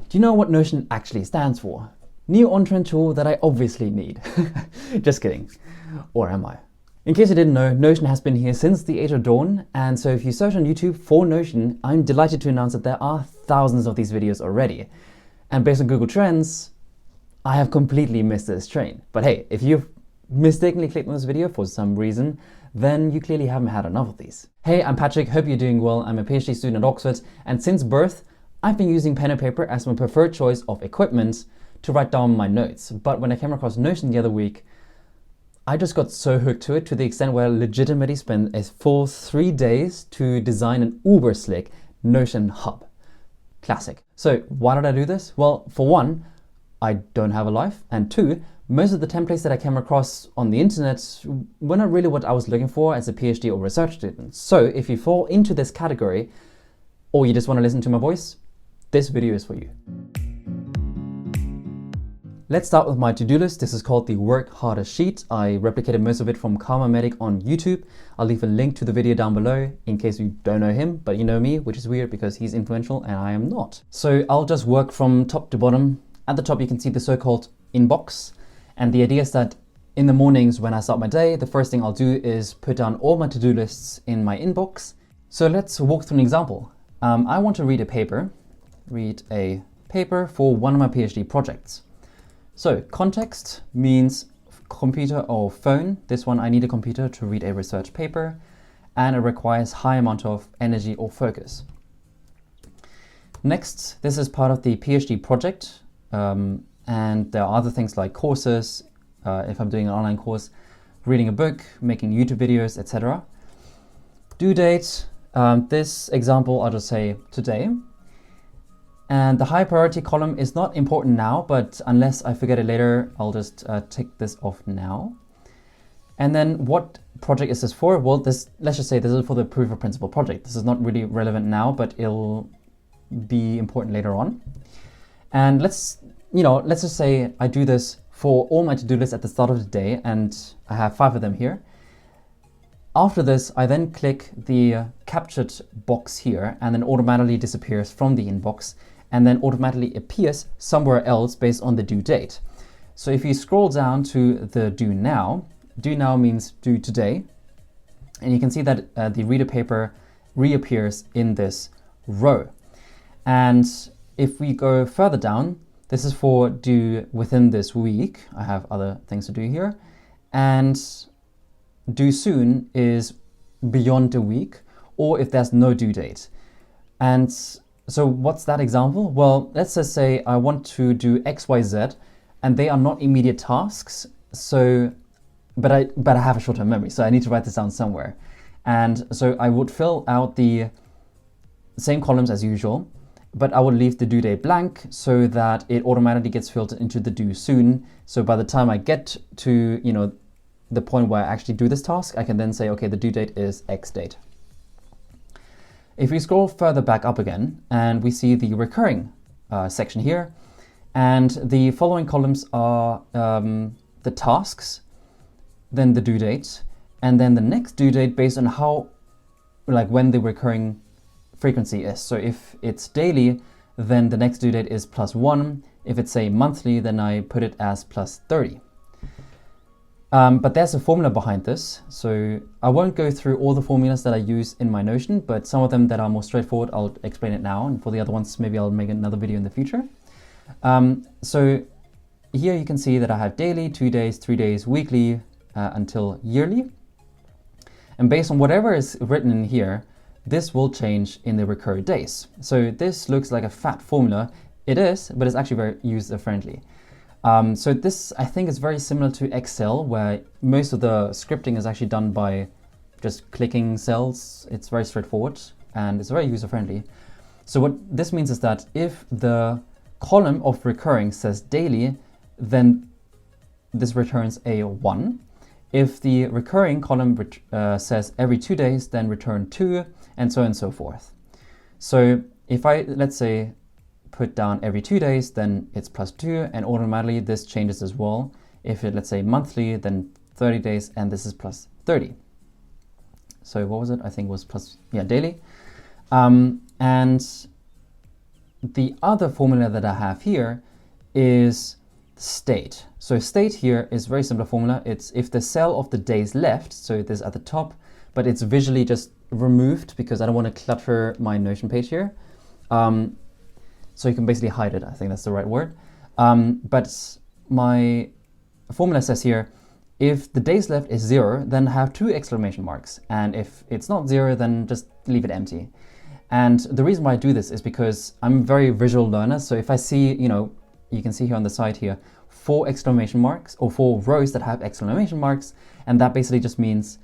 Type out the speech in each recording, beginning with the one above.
Do you know what Notion actually stands for? New on-trend tool that I obviously need. Just kidding. Or am I? In case you didn't know, Notion has been here since the age of dawn, and so if you search on YouTube for Notion, I'm delighted to announce that there are thousands of these videos already. And based on Google Trends, I have completely missed this train. But hey, if you've mistakenly clicked on this video for some reason, then you clearly haven't had enough of these. Hey, I'm Patrick, hope you're doing well. I'm a PhD student at Oxford, and since birth, I've been using pen and paper as my preferred choice of equipment to write down my notes. But when I came across Notion the other week, I just got so hooked to it to the extent where I legitimately spent a full 3 days to design an uber slick Notion hub. Classic. So why did I do this? Well, for one, I don't have a life, and two, most of the templates that I came across on the internet were not really what I was looking for as a PhD or research student. So if you fall into this category, or you just want to listen to my voice, this video is for you. Let's start with my to-do list. This is called the Work Harder sheet. I replicated most of it from Karma Medic on YouTube. I'll leave a link to the video down below in case you don't know him, but you know me, which is weird because he's influential and I am not. So I'll just work from top to bottom. At the top, you can see the so-called inbox. And the idea is that in the mornings when I start my day, the first thing I'll do is put down all my to-do lists in my inbox. So let's walk through an example. I want to read a paper for one of my PhD projects. So context means computer or phone. This one, I need a computer to read a research paper, and it requires high amount of energy or focus. Next, this is part of the PhD project, and there are other things like courses, if I'm doing an online course, reading a book, making YouTube videos, etc. Due date, this example I'll just say today. And the high priority column is not important now, but unless I forget it later, I'll just tick this off now. And then what project is this for? Well, let's just say this is for the proof of principle project. This is not really relevant now, but it'll be important later on. And let's just say I do this for all my to-do lists at the start of the day, and I have 5 of them here. After this, I then click the captured box here, and then automatically disappears from the inbox, and then automatically appears somewhere else based on the due date. So if you scroll down to the due now means due today, and you can see that the reader paper reappears in this row. And if we go further down, this is for due within this week. I have other things to do here. And due soon is beyond a week, or if there's no due date. And so what's that example? Well, let's just say I want to do X, Y, Z, and they are not immediate tasks. So, but I have a short-term memory, so I need to write this down somewhere. And so I would fill out the same columns as usual, but I would leave the due date blank so that it automatically gets filtered into the due soon. So by the time I get to, the point where I actually do this task, I can then say, okay, the due date is X date. If we scroll further back up again, and we see the recurring section here, and the following columns are the tasks, then the due date, and then the next due date based on when the recurring frequency is. So if it's daily, then the next due date is +1. If it's say monthly, then I put it as +30. But there's a formula behind this, so I won't go through all the formulas that I use in my Notion, but some of them that are more straightforward, I'll explain it now, and for the other ones, maybe I'll make another video in the future. So here you can see that I have daily, 2 days, 3 days, weekly, until yearly. And based on whatever is written in here, this will change in the recurring days. So this looks like a fat formula. It is, but it's actually very user-friendly. So this, I think, is very similar to Excel, where most of the scripting is actually done by just clicking cells. It's very straightforward and it's very user-friendly. So what this means is that if the column of recurring says daily, then this returns a 1. If the recurring column says every 2 days, then return 2, and so on and so forth. So if I, let's say, put down every 2 days, then it's +2, and automatically this changes as well. If it, let's say, monthly, then 30 days, and this is +30. So what was it? I think it was daily. And the other formula that I have here is state. So state here is a very simple formula. It's if the cell of the days left, so this at the top, but it's visually just removed because I don't want to clutter my Notion page here. So you can basically hide it. I think that's the right word. But my formula says here, if the days left is 0, then have 2 exclamation marks. And if it's not 0, then just leave it empty. And the reason why I do this is because I'm a very visual learner. So if I see, you can see here on the side here, 4 exclamation marks or 4 rows that have exclamation marks. And that basically just means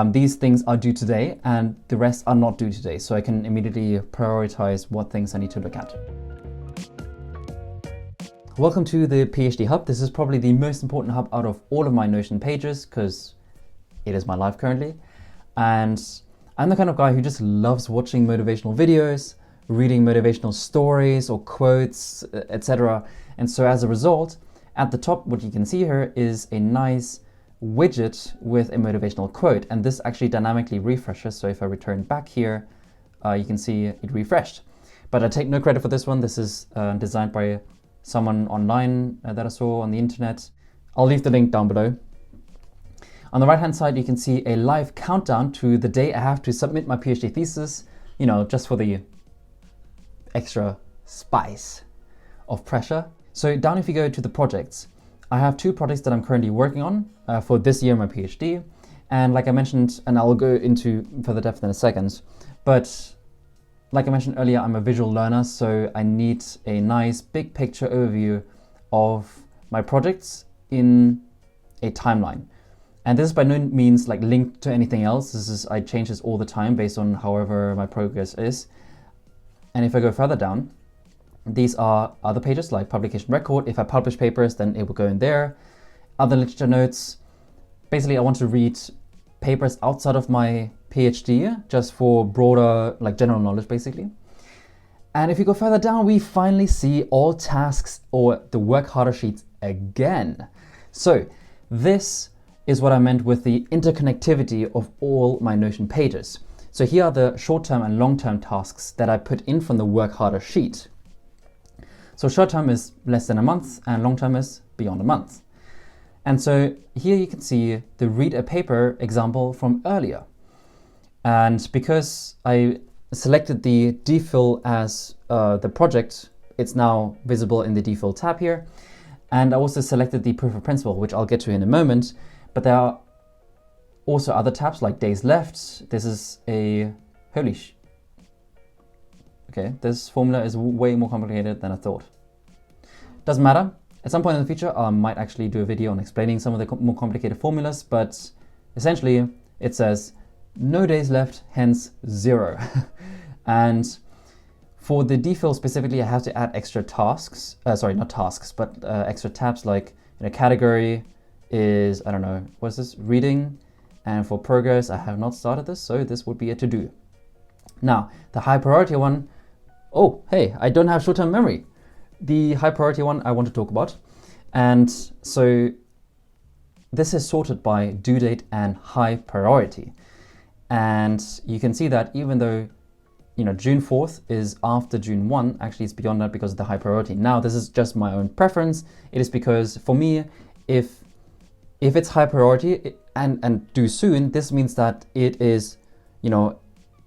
these things are due today and the rest are not due today. So I can immediately prioritize what things I need to look at. Welcome to the PhD Hub. This is probably the most important hub out of all of my Notion pages because it is my life currently. And I'm the kind of guy who just loves watching motivational videos, reading motivational stories or quotes, etc. And so as a result, at the top, what you can see here is a nice widget with a motivational quote. And this actually dynamically refreshes. So if I return back here, you can see it refreshed. But I take no credit for this one. This is designed by someone online that I saw on the internet. I'll leave the link down below. On the right hand side, you can see a live countdown to the day I have to submit my PhD thesis, just for the extra spice of pressure. So down if you go to the projects, I have 2 projects that I'm currently working on for this year, my PhD. And like I mentioned, and I'll go into further depth in a second, but like I mentioned earlier, I'm a visual learner, so I need a nice big picture overview of my projects in a timeline. And this is by no means like linked to anything else. I change this all the time based on however my progress is. And if I go further down, these are other pages like publication record. If I publish papers, then it will go in there. Other literature notes. Basically, I want to read papers outside of my PhD, just for broader, like general knowledge, basically. And if you go further down, we finally see all tasks or the work harder sheets again. So this is what I meant with the interconnectivity of all my Notion pages. So here are the short-term and long-term tasks that I put in from the work harder sheet. So short-term is less than a month and long-term is beyond a month. And so here you can see the read a paper example from earlier. And because I selected the defill as the project, it's now visible in the defill tab here. And I also selected the proof of principle, which I'll get to in a moment. But there are also other tabs like days left. This is a okay, this formula is way more complicated than I thought. Doesn't matter. At some point in the future, I might actually do a video on explaining some of the more complicated formulas, but essentially it says no days left, hence 0. And for the defill specifically, I have to add extra tasks. Sorry, not tasks, but extra tabs like category is, I don't know, what's this? Reading. And for progress, I have not started this, so this would be a to-do. Now, the high priority one, oh, hey, I don't have short-term memory. The high priority one I want to talk about. And so this is sorted by due date and high priority. And you can see that even though, June 4th is after June 1, actually it's beyond that because of the high priority. Now, this is just my own preference. It is because for me, if it's high priority and due soon, this means that it is,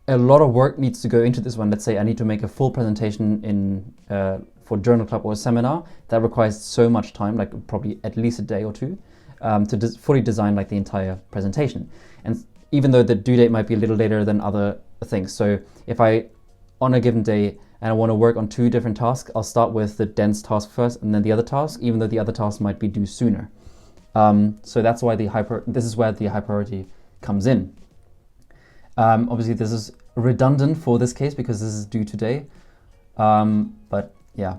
a lot of work needs to go into this one. Let's say I need to make a full presentation for journal club or a seminar that requires so much time, like probably at least a day or 2, to fully design like the entire presentation. And even though the due date might be a little later than other things. So if I, on a given day, and I want to work on 2 different tasks, I'll start with the dense task first and then the other task, even though the other task might be due sooner. So that's why this is where the high priority comes in. Obviously this is redundant for this case because this is due today. But yeah.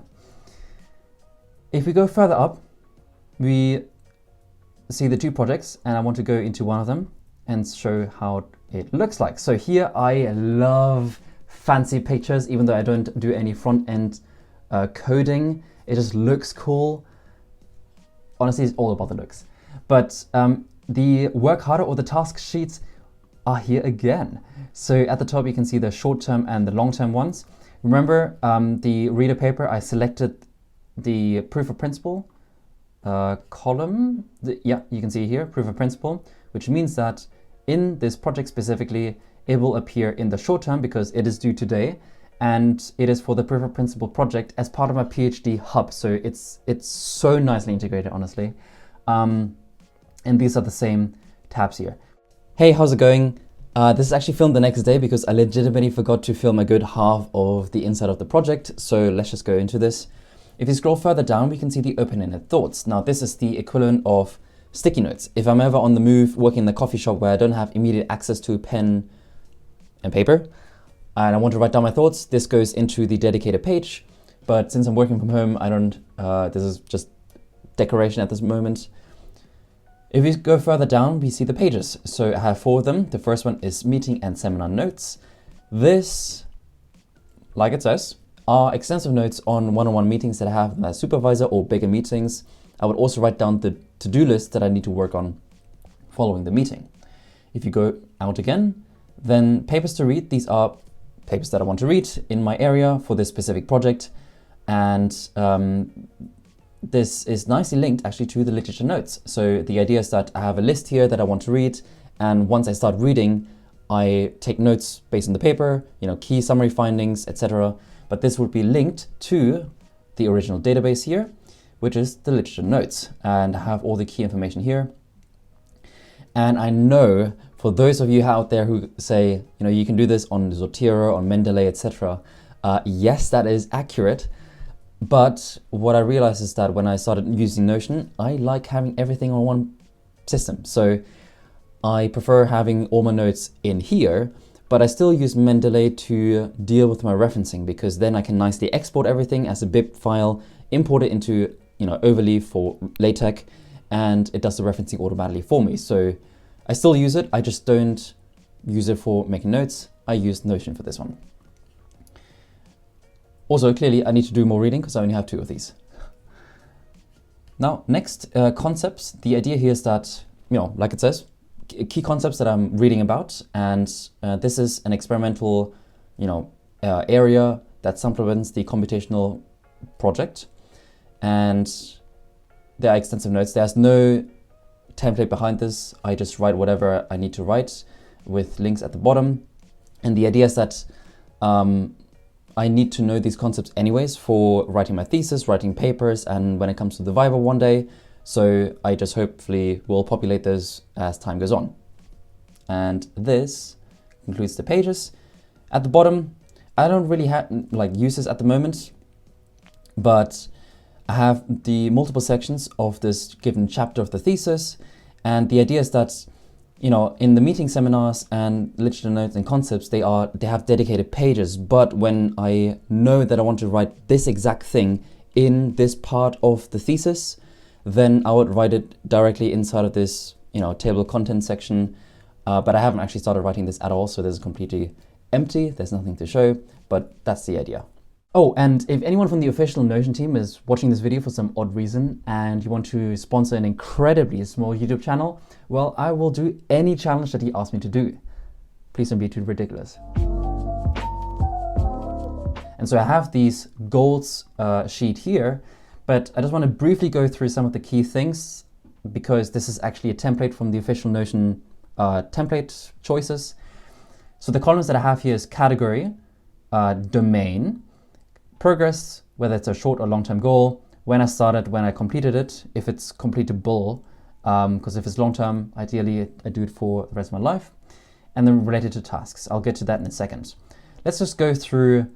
If we go further up, we see the 2 projects and I want to go into one of them and show how it looks like. So here I love fancy pictures, even though I don't do any front-end coding. It just looks cool. Honestly, it's all about the looks. But the work harder or the task sheets are here again. So at the top, you can see the short-term and the long-term ones. Remember the reader paper, I selected the proof of principle column. Yeah, you can see here, proof of principle, which means that in this project specifically, it will appear in the short term because it is due today, and it is for the proof of principle project as part of my PhD hub. So it's so nicely integrated, honestly. And these are the same tabs here. Hey, how's it going? This is actually filmed the next day because I legitimately forgot to film a good half of the inside of the project. So let's just go into this. If you scroll further down, we can see the open-ended thoughts. Now, this is the equivalent of sticky notes. If I'm ever on the move, working in the coffee shop where I don't have immediate access to pen and paper, and I want to write down my thoughts, this goes into the dedicated page. But since I'm working from home, I don't, this is just decoration at this moment. If we go further down, we see the pages. So I have 4 of them. The first one is meeting and seminar notes. This, like it says, are extensive notes on one-on-one meetings that I have with my supervisor or bigger meetings. I would also write down the to-do list that I need to work on following the meeting. If you go out again, then papers to read. These are papers that I want to read in my area for this specific project. And this is nicely linked actually to the literature notes. So the idea is that I have a list here that I want to read. And once I start reading, I take notes based on the paper, key summary findings, etc. But this would be linked to the original database here, which is the literature notes. And I have all the key information here. And I know for those of you out there who say, you can do this on Zotero, on Mendeley, etc. Yes, that is accurate. But what I realized is that when I started using Notion, I like having everything on one system. So I prefer having all my notes in here, but I still use Mendeley to deal with my referencing, because then I can nicely export everything as a BIP file, import it into Overleaf for LaTeX, and it does the referencing automatically for me. So I still use it, I just don't use it for making notes. I use Notion for this one. Also, clearly, I need to do more reading because I only have 2 of these. Now, next, concepts. The idea here is that, like it says, key concepts that I'm reading about, and this is an experimental, area that supplements the computational project. And there are extensive notes. There's no template behind this. I just write whatever I need to write with links at the bottom. And the idea is that I need to know these concepts anyways for writing my thesis, writing papers, and when it comes to the Viva one day. So I just hopefully will populate those as time goes on. And this concludes the pages. At the bottom, I don't really have uses at the moment, but I have the multiple sections of this given chapter of the thesis. And the idea is that, in the meeting seminars and literature notes and concepts, they have dedicated pages. But when I know that I want to write this exact thing in this part of the thesis, then I would write it directly inside of this, table of contents section. But I haven't actually started writing this at all, so this is completely empty. There's nothing to show, but that's the idea. Oh, and if anyone from the official Notion team is watching this video for some odd reason and you want to sponsor an incredibly small YouTube channel, well, I will do any challenge that he asks me to do. Please don't be too ridiculous. And so I have these goals sheet here, but I just want to briefly go through some of the key things, because this is actually a template from the official Notion template choices. So the columns that I have here is category, domain, progress, whether it's a short or long-term goal, when I started, when I completed it, if it's completable, because if it's long-term, ideally I do it for the rest of my life, and then related to tasks. I'll get to that in a second. Let's just go through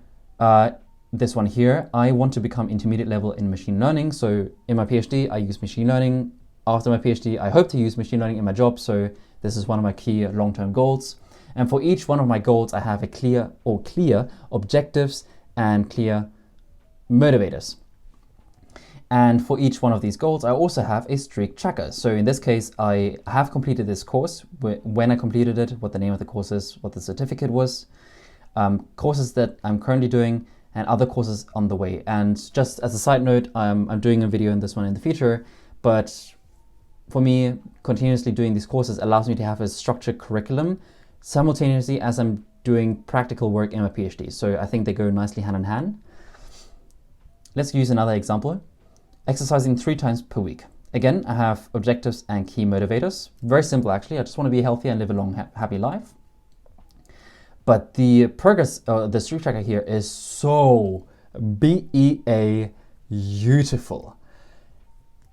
this one here. I want to become intermediate level in machine learning. So in my PhD, I use machine learning. After my PhD, I hope to use machine learning in my job. So this is one of my key long-term goals. And for each one of my goals, I have a clear objectives and clear motivators. And for each one of these goals, I also have a streak tracker. So in this case, I have completed this course, when I completed it, what the name of the course is, what the certificate was, courses that I'm currently doing, and other courses on the way. And just as a side note, I'm doing a video on this one in the future, but for me, continuously doing these courses allows me to have a structured curriculum simultaneously as I'm doing practical work in my PhD. So I think they go nicely hand in hand. Let's use another example. Exercising 3 times per week. Again, I have objectives and key motivators. Very simple, actually. I just want to be healthy and live a long, happy life. But the progress, the streak tracker here is so beautiful.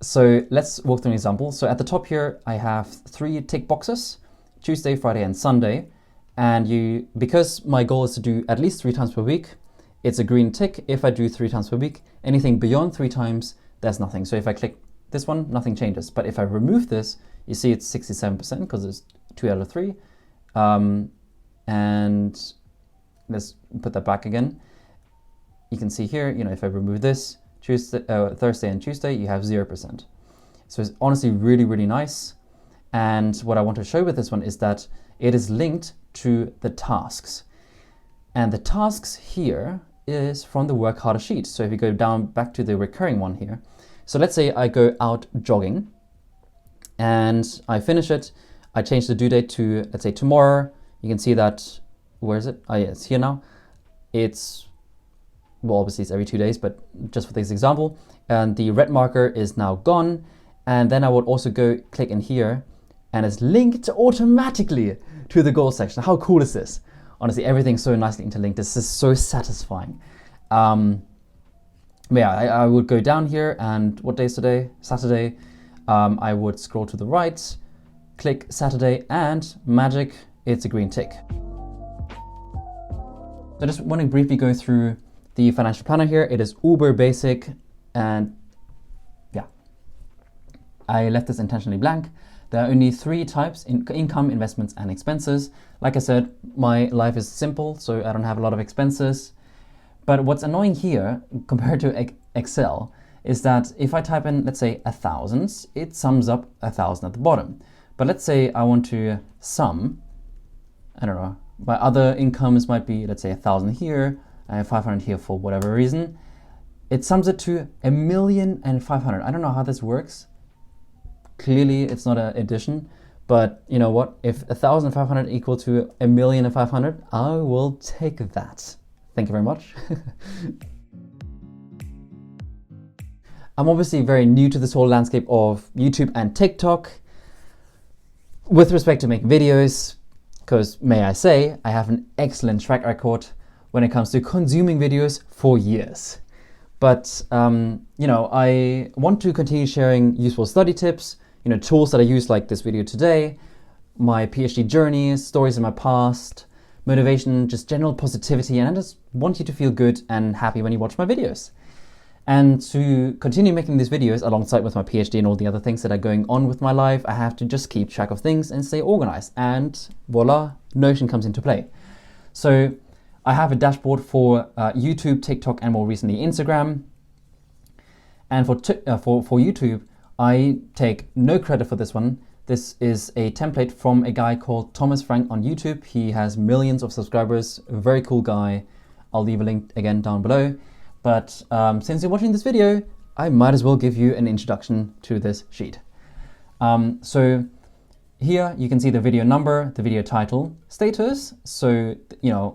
So let's walk through an example. So at the top here, I have 3 tick boxes, Tuesday, Friday, and Sunday. And because my goal is to do at least 3 times per week, it's a green tick if I do 3 times per week. Anything beyond 3 times, there's nothing. So if I click this one, nothing changes. But if I remove this, you see it's 67% because it's 2 out of 3. And let's put that back again. You can see here, if I remove this, Thursday and Tuesday, you have 0%. So it's honestly really, really nice. And what I want to show with this one is that it is linked to the tasks. And the tasks here is from the work harder sheet. So if you go down back to the recurring one here. So let's say I go out jogging and I finish it. I change the due date to, let's say, tomorrow. You can see that, where is it? Oh yeah, it's here now. Well, obviously it's every 2 days, but just for this example. And the red marker is now gone. And then I would also go click in here and it's linked automatically to the goal section. How cool is this? Honestly, everything's so nicely interlinked. This is so satisfying. Yeah, I would go down here and what day is today? Saturday. I would scroll to the right, click Saturday, and magic, it's a green tick. So I just want to briefly go through the financial planner here. It is uber basic, and yeah, I left this intentionally blank. There are only 3 types: income, investments, and expenses. Like I said, my life is simple, so I don't have a lot of expenses. But what's annoying here, compared to Excel, is that if I type in, let's say, 1,000, it sums up 1,000 at the bottom. But let's say I want to sum, I don't know, my other incomes might be, let's say, 1,000 here, I have 500 here for whatever reason. It sums it to 1,500,000. I don't know how this works. Clearly, it's not an addition, but you know what? If 1,500 equal to 1,500,000, I will take that. Thank you very much. I'm obviously very new to this whole landscape of YouTube and TikTok with respect to making videos, because may I say, I have an excellent track record when it comes to consuming videos for years. But, I want to continue sharing useful study tips, tools that I use like this video today, my PhD journey, stories in my past, motivation, just general positivity, and I just want you to feel good and happy when you watch my videos. And to continue making these videos alongside with my PhD and all the other things that are going on with my life, I have to just keep track of things and stay organized. And voila, Notion comes into play. So I have a dashboard for YouTube, TikTok, and more recently Instagram. And for YouTube, I take no credit for this one. This is a template from a guy called Thomas Frank on YouTube. He has millions of subscribers, a very cool guy. I'll leave a link again down below. But since you're watching this video, I might as well give you an introduction to this sheet. So here you can see the video number, the video title, status. So,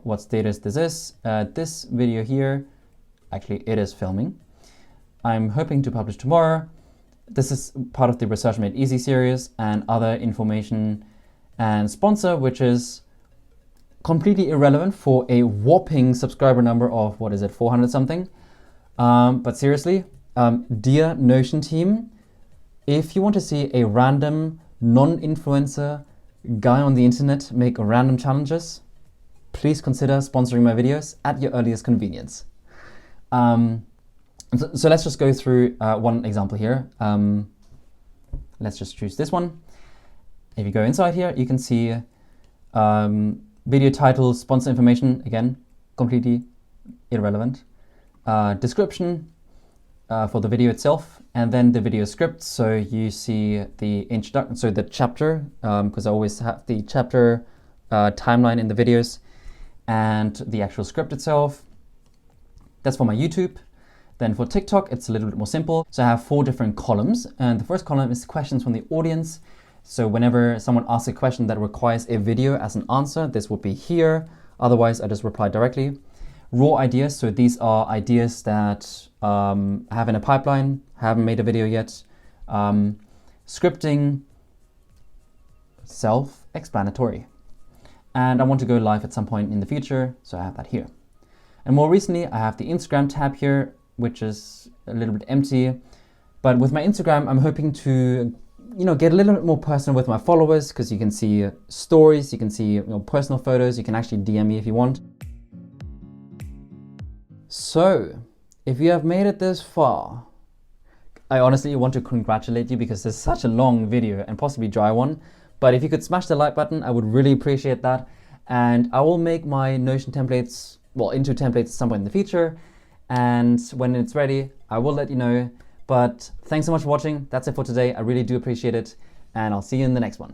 what status this is. This video here, actually it is filming. I'm hoping to publish tomorrow. This is part of the Research Made Easy series and other information and sponsor, which is completely irrelevant for a whopping subscriber number of, 400 something. But seriously, dear Notion team, if you want to see a random non-influencer guy on the internet make random challenges, please consider sponsoring my videos at your earliest convenience. So let's just go through one example here. Let's just choose this one. If you go inside here, you can see video title, sponsor information, again, completely irrelevant. Description for the video itself, and then the video script. So you see the introduction, so the chapter, because I always have the chapter timeline in the videos, and the actual script itself. That's for my YouTube. Then for TikTok, it's a little bit more simple. So I have 4 different columns, and the first column is questions from the audience. So whenever someone asks a question that requires a video as an answer, this would be here. Otherwise, I just reply directly. Raw ideas, so these are ideas that I have in a pipeline, haven't made a video yet. Scripting, self-explanatory. And I want to go live at some point in the future, so I have that here. And more recently, I have the Instagram tab here, which is a little bit empty. But with my Instagram, I'm hoping to, get a little bit more personal with my followers, because you can see stories, you can see personal photos, you can actually DM me if you want. So, if you have made it this far, I honestly want to congratulate you because it's such a long video and possibly dry one. But if you could smash the like button, I would really appreciate that. And I will make my Notion templates, into templates at some point in the future. And when it's ready, I will let you know. But thanks so much for watching. That's it for today. I really do appreciate it. And I'll see you in the next one.